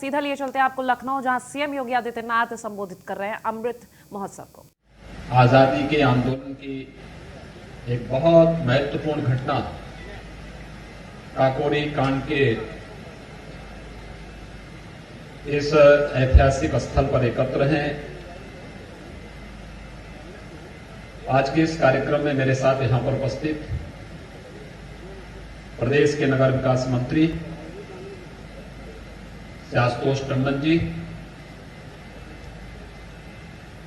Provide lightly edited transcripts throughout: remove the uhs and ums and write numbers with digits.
सीधा लिए चलते हैं आपको लखनऊ, जहां सीएम योगी आदित्यनाथ संबोधित कर रहे हैं अमृत महोत्सव को। आजादी के आंदोलन की एक बहुत महत्वपूर्ण घटना काकोरी कांड के इस ऐतिहासिक स्थल पर एकत्र हैं। आज के इस कार्यक्रम में मेरे साथ यहां पर उपस्थित प्रदेश के नगर विकास मंत्री श्री आशुतोष टंडन जी,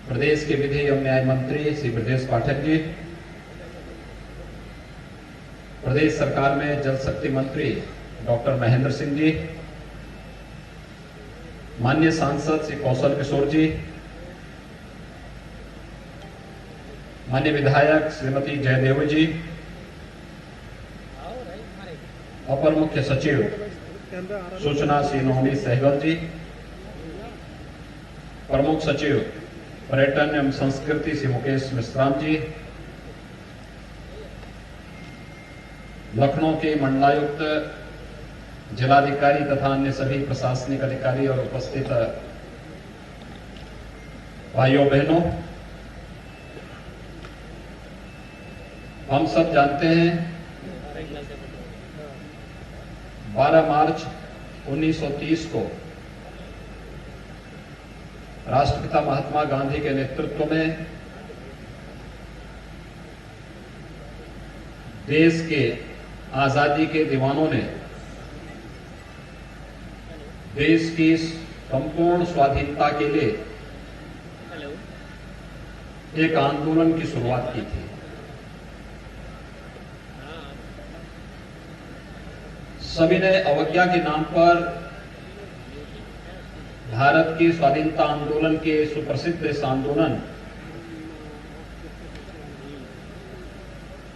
प्रदेश के विधि एवं न्याय मंत्री श्री ब्रजेश पाठक जी, प्रदेश सरकार में जल शक्ति मंत्री डॉक्टर महेंद्र सिंह जी, माननीय सांसद श्री कौशल किशोर जी, माननीय विधायक श्रीमती जयदेव जी, अपर मुख्य सचिव सूचना श्री नवनीत सहगल जी, प्रमुख सचिव पर्यटन एवं संस्कृति श्री मुकेश मिश्राम जी, लखनऊ के मंडलायुक्त, जिलाधिकारी तथा अन्य सभी प्रशासनिक अधिकारी और उपस्थित भाइयों बहनों, हम सब जानते हैं 12 मार्च 1930 को राष्ट्रपिता महात्मा गांधी के नेतृत्व में देश के आजादी के दीवानों ने देश की संपूर्ण स्वाधीनता के लिए एक आंदोलन की शुरुआत की थी। सभी ने अवज्ञा के नाम पर भारत की स्वाधीनता आंदोलन के सुप्रसिद्ध इस आंदोलन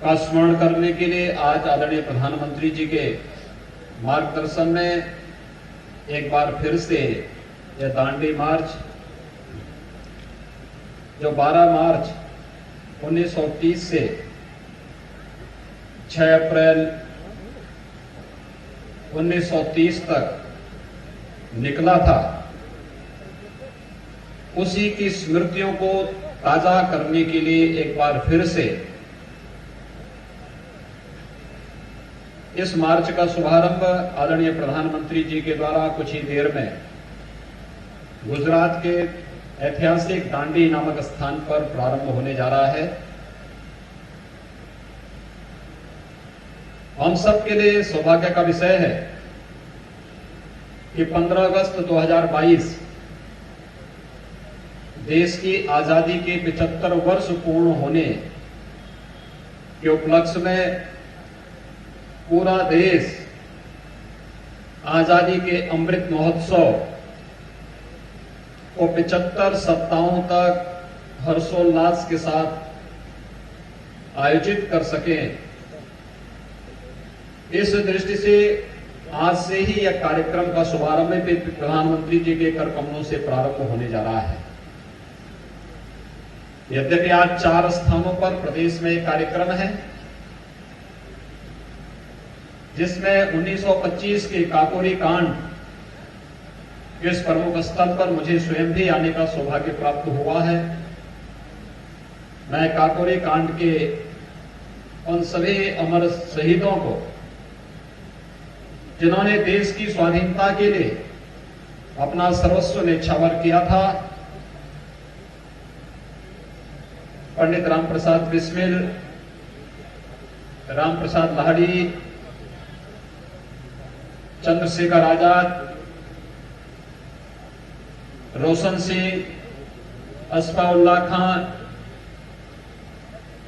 का स्मरण करने के लिए आज आदरणीय प्रधानमंत्री जी के मार्गदर्शन में एक बार फिर से यह दांडी मार्च, जो 12 मार्च 1930 से 6 अप्रैल 1930 तक निकला था, उसी की स्मृतियों को ताजा करने के लिए एक बार फिर से इस मार्च का शुभारंभ आदरणीय प्रधानमंत्री जी के द्वारा कुछ ही देर में गुजरात के ऐतिहासिक दांडी नामक स्थान पर प्रारंभ होने जा रहा है। हम सब के लिए सौभाग्य का विषय है कि 15 अगस्त 2022 देश की आजादी के 75 वर्ष पूर्ण होने के उपलक्ष्य में पूरा देश आजादी के अमृत महोत्सव को 75 सप्ताहों तक हर्षोल्लास के साथ आयोजित कर सके, इस दृष्टि से आज से ही यह कार्यक्रम का शुभारंभ प्रधानमंत्री जी के कर कमलों से प्रारंभ होने जा रहा है। यद्यपि आज 4 स्थानों पर प्रदेश में कार्यक्रम है, जिसमें 1925 के काकोरी कांड इस प्रमुख स्थल पर मुझे स्वयं भी आने का सौभाग्य प्राप्त हुआ है। मैं काकोरी कांड के उन सभी अमर शहीदों को, जिन्होंने देश की स्वाधीनता के लिए अपना सर्वस्व न्यौछावर किया था, पंडित राम प्रसाद बिस्मिल, राम प्रसाद लाहिड़ी, चंद्रशेखर आजाद, रोशन सिंह, असफाउल्ला खान,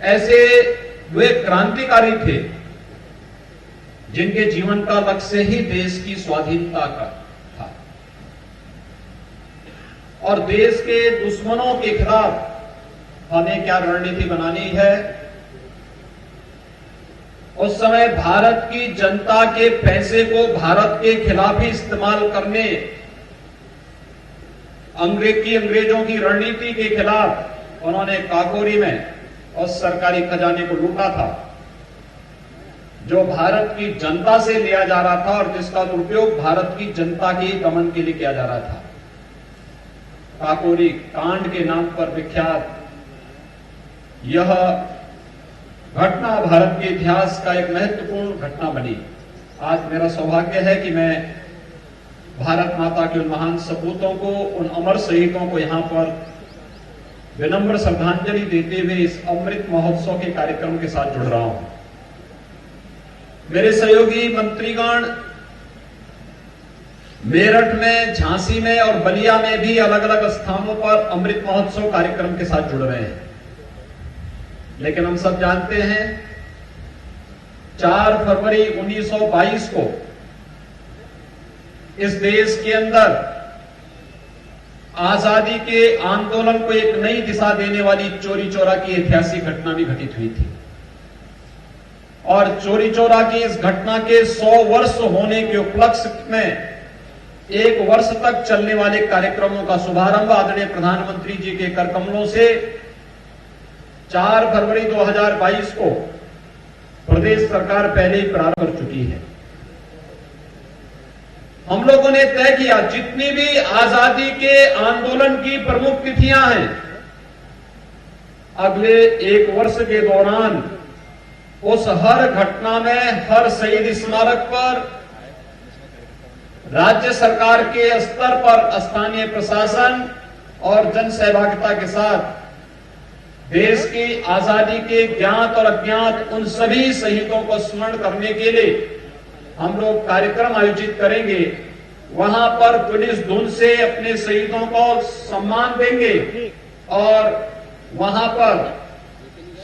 ऐसे वे क्रांतिकारी थे जिनके जीवन का लक्ष्य ही देश की स्वाधीनता का था और देश के दुश्मनों के खिलाफ हमें क्या रणनीति बनानी है। उस समय भारत की जनता के पैसे को भारत के खिलाफ ही इस्तेमाल करने, अंग्रेजों की रणनीति के खिलाफ उन्होंने काकोरी में उस सरकारी खजाने को लूटा था। जो भारत की जनता से लिया जा रहा था और जिसका दुरुपयोग भारत की जनता के दमन के लिए किया जा रहा था। काकोरी कांड के नाम पर विख्यात यह घटना भारत के इतिहास का एक महत्वपूर्ण घटना बनी। आज मेरा सौभाग्य है कि मैं भारत माता के उन महान सपूतों को, उन अमर शहीदों को यहां पर विनम्र श्रद्धांजलि देते हुए इस अमृत महोत्सव के कार्यक्रम के साथ जुड़ रहा हूं। मेरे सहयोगी मंत्रीगण मेरठ में, झांसी में और बलिया में भी अलग अलग स्थानों पर अमृत महोत्सव कार्यक्रम के साथ जुड़ रहे हैं। लेकिन हम सब जानते हैं 4 फरवरी 1922 को इस देश के अंदर आजादी के आंदोलन को एक नई दिशा देने वाली चोरी चौरा की ऐतिहासिक घटना भी घटित हुई थी। और चोरी चौरा की इस घटना के 100 वर्ष होने के उपलक्ष्य में 1 वर्ष तक चलने वाले कार्यक्रमों का शुभारंभ आदरणीय प्रधानमंत्री जी के कर कमलों से 4 फरवरी 2022 को प्रदेश सरकार पहले ही प्रारंभ कर चुकी है। हम लोगों ने तय किया जितनी भी आजादी के आंदोलन की प्रमुख तिथियां हैं, अगले 1 वर्ष के दौरान उस हर घटना में, हर शहीद स्मारक पर राज्य सरकार के स्तर पर स्थानीय प्रशासन और जन सहभागिता के साथ देश की आजादी के ज्ञात और अज्ञात उन सभी शहीदों को स्मरण करने के लिए हम लोग कार्यक्रम आयोजित करेंगे। वहां पर पुलिस धुन से अपने शहीदों को सम्मान देंगे और वहां पर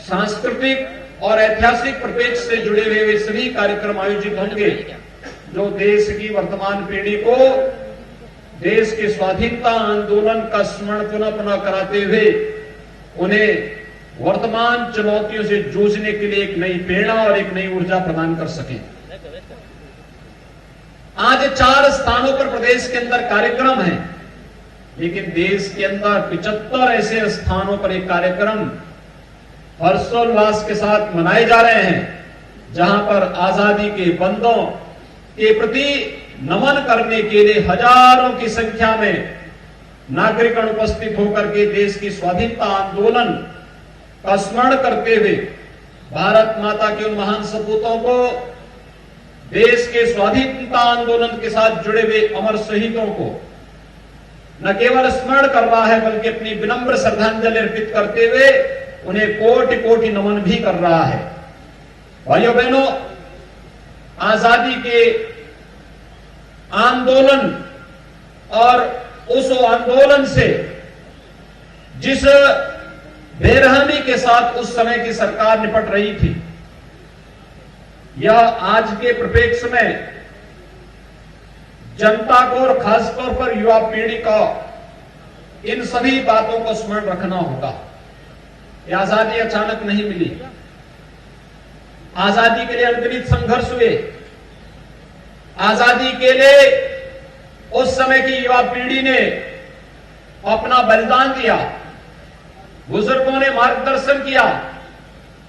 सांस्कृतिक और ऐतिहासिक परिप्रेक्ष्य से जुड़े हुए वे सभी कार्यक्रम आयोजित होंगे जो देश की वर्तमान पीढ़ी को देश के स्वाधीनता आंदोलन का स्मरण पुनः पुनः कराते हुए उन्हें वर्तमान चुनौतियों से जूझने के लिए एक नई प्रेरणा और एक नई ऊर्जा प्रदान कर सकें। आज 4 स्थानों पर प्रदेश के अंदर कार्यक्रम है, लेकिन देश के अंदर 75 ऐसे स्थानों पर एक कार्यक्रम हर्षोल्लास के साथ मनाए जा रहे हैं, जहां पर आजादी के बंदों के प्रति नमन करने के लिए हजारों की संख्या में नागरिकगण उपस्थित होकर के देश की स्वाधीनता आंदोलन का स्मरण करते हुए भारत माता के उन महान सपूतों को, देश के स्वाधीनता आंदोलन के साथ जुड़े हुए अमर शहीदों को न केवल स्मरण कर रहा है बल्कि अपनी विनम्र श्रद्धांजलि अर्पित करते हुए उन्हें कोटि कोटि नमन भी कर रहा है। भाइयों बहनों, आजादी के आंदोलन और उस आंदोलन से जिस बेरहमी के साथ उस समय की सरकार निपट रही थी, यह आज के परिप्रेक्ष्य में जनता को और खासतौर पर युवा पीढ़ी को इन सभी बातों को स्मरण रखना होगा। यह आजादी अचानक नहीं मिली। आजादी के लिए अनगिनत संघर्ष हुए। आजादी के लिए उस समय की युवा पीढ़ी ने अपना बलिदान दिया, बुजुर्गों ने मार्गदर्शन किया,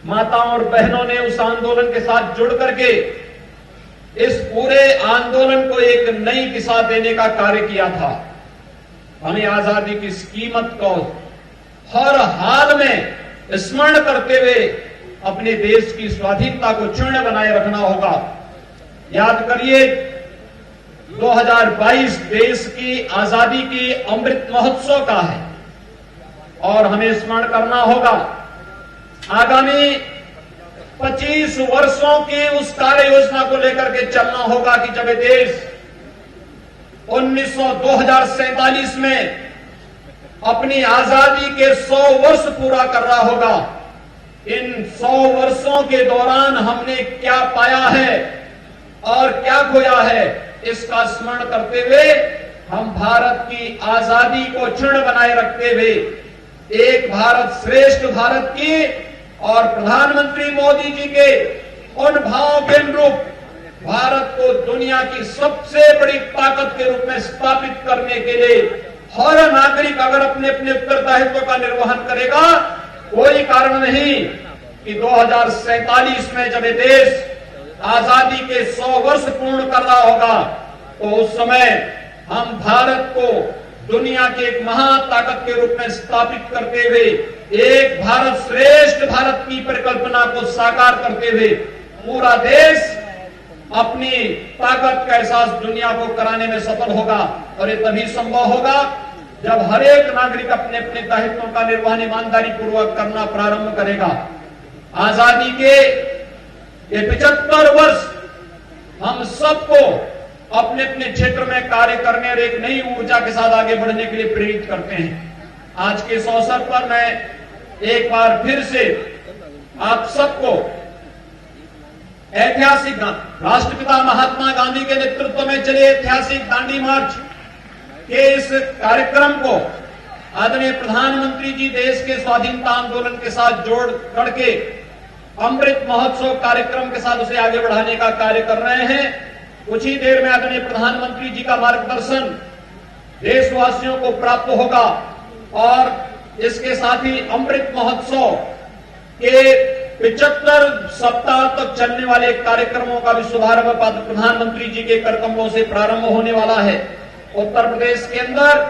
माताओं और बहनों ने उस आंदोलन के साथ जुड़ करके इस पूरे आंदोलन को एक नई दिशा देने का कार्य किया था। हमें आजादी की इस कीमत को हर हाल में स्मरण करते हुए अपने देश की स्वाधीनता को क्षुण्ण बनाए रखना होगा। याद करिए 2022 देश की आजादी की अमृत महोत्सव का है और हमें स्मरण करना होगा आगामी 25 वर्षों की उस कार्य योजना को लेकर के चलना होगा कि जब देश 2047 में अपनी आजादी के 100 वर्ष पूरा कर रहा होगा। इन 100 वर्षों के दौरान हमने क्या पाया है और क्या खोया है, इसका स्मरण करते हुए हम भारत की आजादी को क्षुण्ण बनाए रखते हुए एक भारत श्रेष्ठ भारत की और प्रधानमंत्री मोदी जी के उन भावों के अनुरूप भारत को दुनिया की सबसे बड़ी ताकत के रूप में स्थापित करने के लिए हर नागरिक अगर अपने अपने उत्तरदायित्व का निर्वहन करेगा, कोई कारण नहीं कि 2047 में जब ये देश आजादी के 100 वर्ष पूर्ण कर रहा होगा, तो उस समय हम भारत को दुनिया की एक महाताकत के रूप में स्थापित करते हुए, एक भारत श्रेष्ठ भारत की परिकल्पना को साकार करते हुए पूरा देश अपनी ताकत का एहसास दुनिया को कराने में सफल होगा। और ये तभी संभव होगा जब हर एक नागरिक अपने अपने दायित्वों का निर्वहन ईमानदारी पूर्वक करना प्रारंभ करेगा। आजादी के ये 75 वर्ष हम सबको अपने अपने क्षेत्र में कार्य करने और एक नई ऊर्जा के साथ आगे बढ़ने के लिए प्रेरित करते हैं। आज के इस अवसर पर मैं एक बार फिर से आप सबको ऐतिहासिक राष्ट्रपिता महात्मा गांधी के नेतृत्व में चले ऐतिहासिक दांडी मार्च के इस कार्यक्रम को आदरणीय प्रधानमंत्री जी देश के स्वाधीनता आंदोलन के साथ जोड़ करके अमृत महोत्सव कार्यक्रम के साथ उसे आगे बढ़ाने का कार्य कर रहे हैं। कुछ ही देर में आदरणीय प्रधानमंत्री जी का मार्गदर्शन देशवासियों को प्राप्त होगा और इसके साथ ही अमृत महोत्सव के 75 सप्ताह तक चलने वाले कार्यक्रमों का भी शुभारंभ प्रधानमंत्री जी के कर कमलों से प्रारंभ होने वाला है। उत्तर प्रदेश के अंदर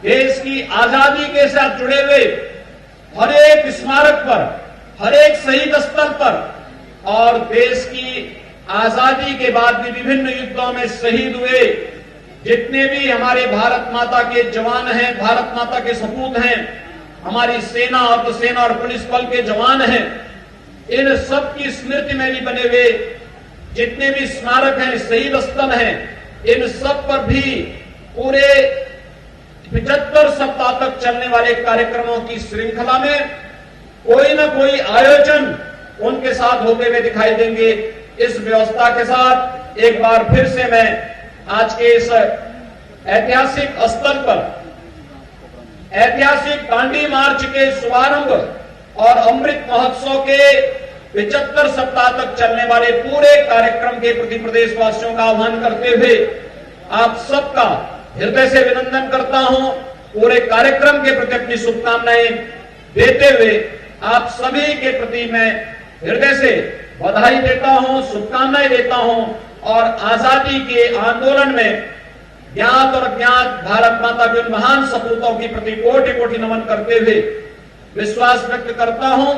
देश की आजादी के साथ जुड़े हुए हर एक स्मारक पर, हर एक शहीद स्थल पर और देश की आजादी के बाद भी विभिन्न युद्धों में शहीद हुए जितने भी हमारे भारत माता के जवान हैं, भारत माता के सपूत हैं, हमारी सेना, अर्धसेना और पुलिस बल के जवान हैं, इन सब की स्मृति में भी बने हुए जितने भी स्मारक हैं, शहीद स्थल हैं, इन सब पर भी पूरे 75 सप्ताह तक चलने वाले कार्यक्रमों की श्रृंखला में कोई न कोई आयोजन उनके साथ होते हुए दिखाई देंगे। इस व्यवस्था के साथ एक बार फिर से मैं आज के इस ऐतिहासिक स्थल पर ऐतिहासिक दांडी मार्च के शुभारंभ और अमृत महोत्सव के 75 सप्ताह तक चलने वाले पूरे कार्यक्रम के प्रति प्रदेशवासियों का आह्वान करते हुए आप सबका हृदय से अभिनंदन करता हूं। पूरे कार्यक्रम के प्रति अपनी शुभकामनाएं देते हुए आप सभी के प्रति मैं हृदय से बधाई देता हूं, शुभकामनाएं देता हूं और आजादी के आंदोलन में ज्ञात और अज्ञात भारत माता के उन महान सपूतों के प्रति कोटि कोटि नमन करते हुए विश्वास व्यक्त करता हूं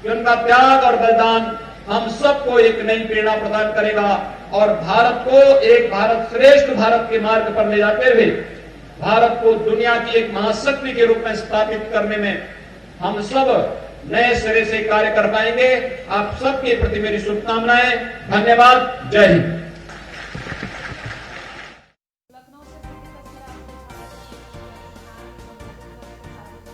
कि उनका त्याग और बलिदान हम सबको एक नई प्रेरणा प्रदान करेगा और भारत को एक भारत श्रेष्ठ भारत के मार्ग पर ले जाते हुए भारत को दुनिया की एक महाशक्ति के रूप में स्थापित करने में हम सब नए सिरे से कार्य कर पाएंगे। आप सबके प्रति मेरी शुभकामनाएं। धन्यवाद। जय हिंद।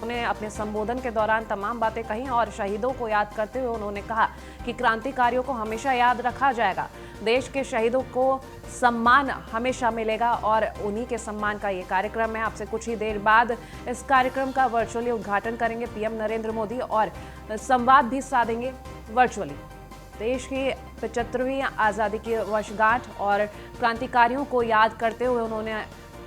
उन्होंने अपने संबोधन के दौरान तमाम बातें कही और शहीदों को याद करते हुए उन्होंने कहा कि क्रांतिकारियों को हमेशा याद रखा जाएगा, देश के शहीदों को सम्मान हमेशा मिलेगा और उन्हीं के सम्मान का ये कार्यक्रम है। आपसे कुछ ही देर बाद इस कार्यक्रम का वर्चुअली उद्घाटन करेंगे पीएम नरेंद्र मोदी और संवाद भी साधेंगे वर्चुअली। देश की 75वीं आज़ादी की वर्षगांठ और क्रांतिकारियों को याद करते हुए उन्होंने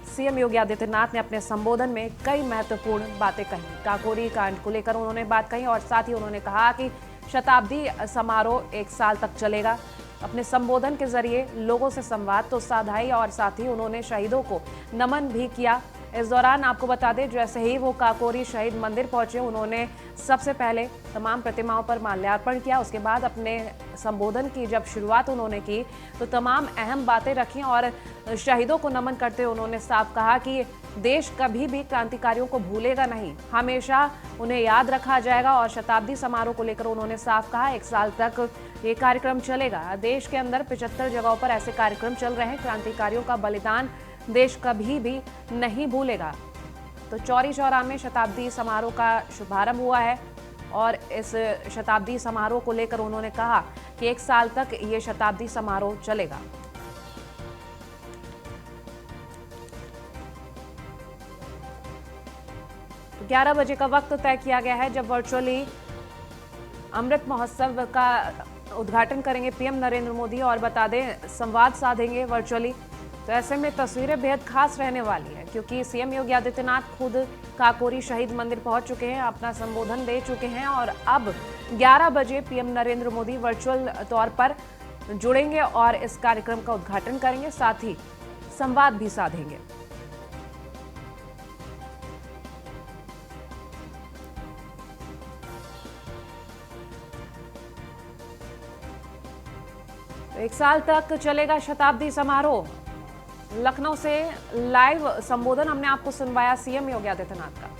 सीएम योगी आदित्यनाथ ने अपने संबोधन में कई महत्वपूर्ण बातें कही। काकोरी कांड को लेकर उन्होंने बात कही और साथ ही उन्होंने कहा कि शताब्दी समारोह 1 साल तक चलेगा। अपने संबोधन के जरिए लोगों से संवाद तो साधाई और साथ ही उन्होंने शहीदों को नमन भी किया। इस दौरान आपको बता दें, जैसे ही वो काकोरी शहीद मंदिर पहुंचे उन्होंने सबसे पहले तमाम प्रतिमाओं पर माल्यार्पण किया। उसके बाद अपने संबोधन की जब शुरुआत उन्होंने की तो तमाम अहम बातें रखी और शहीदों को नमन करते उन्होंने साफ कहा कि देश कभी भी क्रांतिकारियों को भूलेगा नहीं, हमेशा उन्हें याद रखा जाएगा। और शताब्दी समारोह को लेकर उन्होंने साफ कहा 1 साल तक ये कार्यक्रम चलेगा। देश के अंदर 75 जगहों पर ऐसे कार्यक्रम चल रहे हैं। क्रांतिकारियों का बलिदान देश कभी भी नहीं भूलेगा। तो चौरी चौरा में शताब्दी समारोह का शुभारंभ हुआ है और इस शताब्दी समारोह को लेकर उन्होंने कहा कि 1 साल तक ये शताब्दी समारोह चलेगा। तो 11 बजे का वक्त तय किया गया है जब वर्चुअली अमृत महोत्सव का उद्घाटन करेंगे पीएम नरेंद्र मोदी और बता दें संवाद साधेंगे वर्चुअली। तो ऐसे में तस्वीरें बेहद खास रहने वाली है क्योंकि सीएम योगी आदित्यनाथ खुद काकोरी शहीद मंदिर पहुंच चुके हैं, अपना संबोधन दे चुके हैं और अब 11 बजे पीएम नरेंद्र मोदी वर्चुअल तौर पर जुड़ेंगे और इस कार्यक्रम का उद्घाटन करेंगे, साथ ही संवाद भी साधेंगे। एक साल तक चलेगा शताब्दी समारोह। लखनऊ से लाइव संबोधन हमने आपको सुनवाया सीएम योगी आदित्यनाथ का।